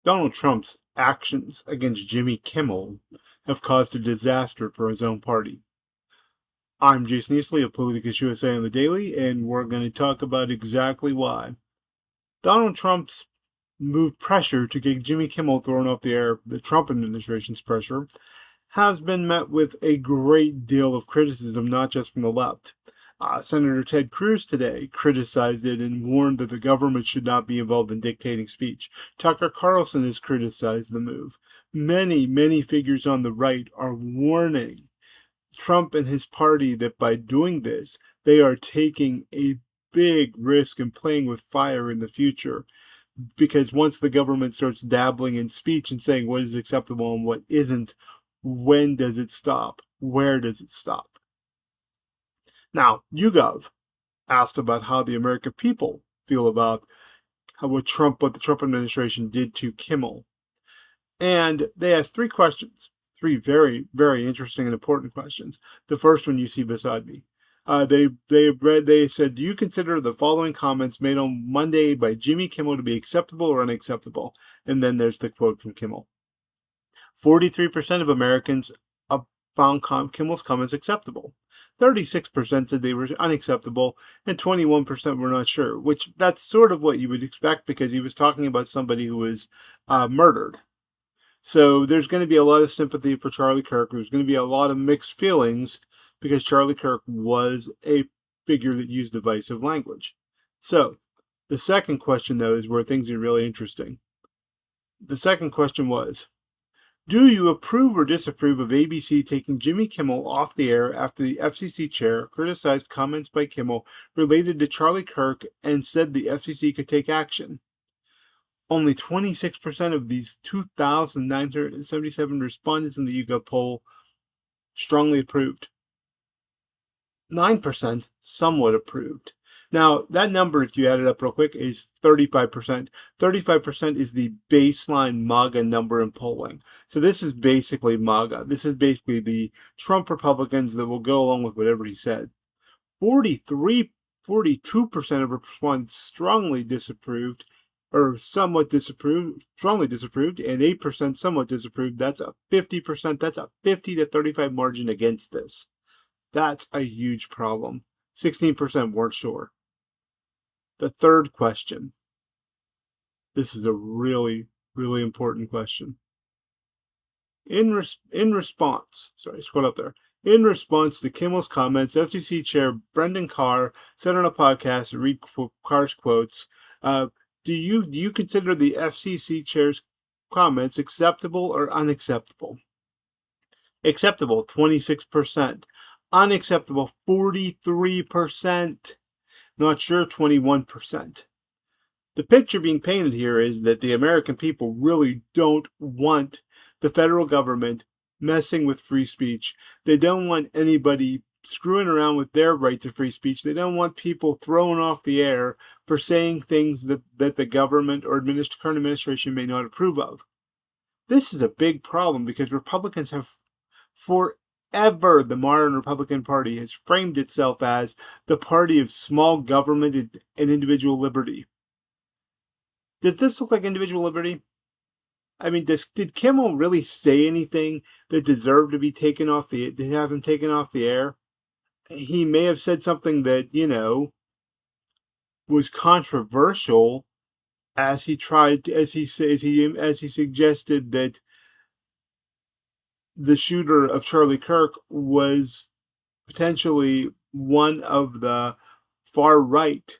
Donald Trump's actions against Jimmy Kimmel have caused a disaster for his own party. I'm Jason Easley of Politicus USA on the Daily, and we're going to talk about exactly why. Donald Trump's moved pressure to get Jimmy Kimmel thrown off the air, the Trump administration's pressure, has been met with a great deal of criticism, not just from the left. Senator Ted Cruz today criticized it and warned that the government should not be involved in dictating speech. Tucker Carlson has criticized the move. Many figures on the right are warning Trump and his party that by doing this, they are taking a big risk and playing with fire in the future. Because once the government starts dabbling in speech and saying what is acceptable and what isn't, when does it stop? Where does it stop? Now, YouGov asked about how the American people feel about what the Trump administration did to Kimmel. And they asked three questions, three very interesting and important questions. The first one you see beside me. They said, do you consider the following comments made on Monday by Jimmy Kimmel to be acceptable or unacceptable? And then there's the quote from Kimmel. 43% of Americans found Kimmel's comments acceptable. 36% said they were unacceptable, and 21% were not sure, which that's sort of what you would expect because he was talking about somebody who was murdered. So there's going to be a lot of sympathy for Charlie Kirk. There's going to be a lot of mixed feelings because Charlie Kirk was a figure that used divisive language. So the second question, though, is where things are really interesting. The second question was, do you approve or disapprove of ABC taking Jimmy Kimmel off the air after the FCC chair criticized comments by Kimmel related to Charlie Kirk and said the FCC could take action? Only 26% of these 2,977 respondents in the YouGov poll strongly approved. 9% somewhat approved. Now, that number, if you add it up real quick, is 35%. 35% is the baseline MAGA number in polling. So this is basically MAGA. This is basically the Trump Republicans that will go along with whatever he said. 42% of respondents strongly disapproved, or somewhat disapproved, strongly disapproved, and 8% somewhat disapproved. That's a 50%, that's a 50 to 35 margin against this. That's a huge problem. 16% weren't sure. The third question. This is a really important question. In response to Kimmel's comments, FCC Chair Brendan Carr said on a podcast, read Carr's quotes, do you consider the FCC Chair's comments acceptable or unacceptable? Acceptable, 26%. Unacceptable, 43%. Not sure, 21%. The picture being painted here is that the American people really don't want the federal government messing with free speech. They don't want anybody screwing around with their right to free speech. They don't want people thrown off the air for saying things that the government or current administration may not approve of. This is a big problem because Republicans have forever, the modern Republican Party has framed itself as the party of small government and individual liberty. Does this look like individual liberty? I mean, did Kimmel really say anything that deserved to be taken off to have him taken off the air? He may have said something that, was controversial as he suggested that the shooter of Charlie Kirk was potentially one of the far right.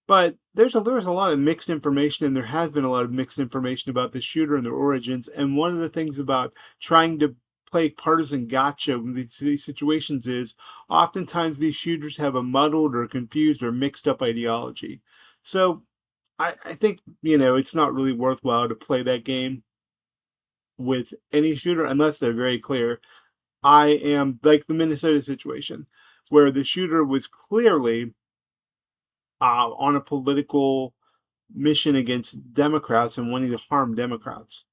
But there was a lot of mixed information, and there has been a lot of mixed information about the shooter and their origins. And one of the things about trying to play partisan gotcha with these situations is oftentimes these shooters have a muddled or confused or mixed up ideology. So I think, it's not really worthwhile to play that game with any shooter unless they're very clear. I am like the Minnesota situation where the shooter was clearly on a political mission against Democrats and wanting to harm Democrats.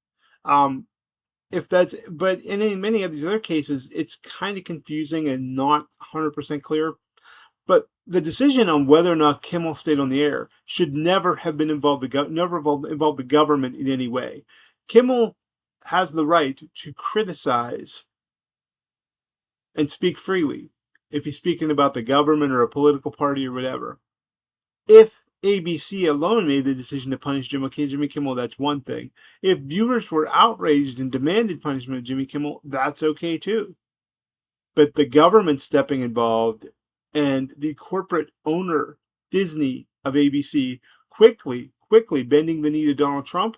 But in many of these other cases, it's kind of confusing and not 100% clear. But The decision on whether or not Kimmel stayed on the air should never have been involved the government in any way. Kimmel has the right to criticize and speak freely if he's speaking about the government or a political party or whatever. If ABC alone made the decision to punish Jimmy Kimmel, that's one thing. If viewers were outraged and demanded punishment of Jimmy Kimmel, that's okay too. But the government stepping involved and the corporate owner, Disney of ABC, quickly bending the knee to Donald Trump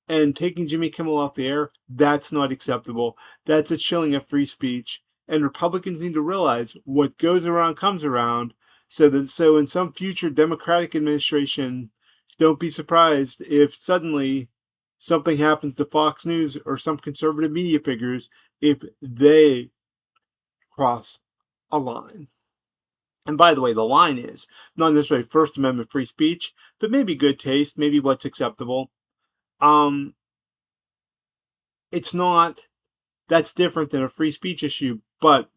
and taking Jimmy Kimmel off the air, that's not acceptable. That's a chilling of free speech. And Republicans need to realize what goes around comes around, so in some future Democratic administration, don't be surprised if suddenly something happens to Fox News or some conservative media figures if they cross a line. And by the way, the line is not necessarily First Amendment free speech, but maybe good taste, maybe what's acceptable. It's not, that's different than a free speech issue, but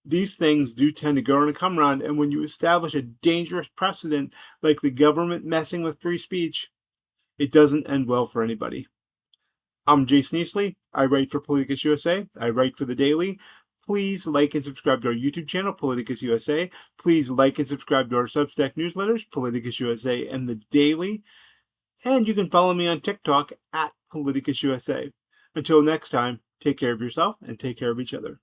these things do tend to go around and come around, and when you establish a dangerous precedent like the government messing with free speech, it doesn't end well for anybody. I'm Jason Easley. I write for Politicus USA. I write for The Daily. Please like and subscribe to our YouTube channel, Politicus USA. Please like and subscribe to our Substack newsletters, Politicus USA and The Daily. And you can follow me on TikTok at Politicus USA. Until next time, take care of yourself and take care of each other.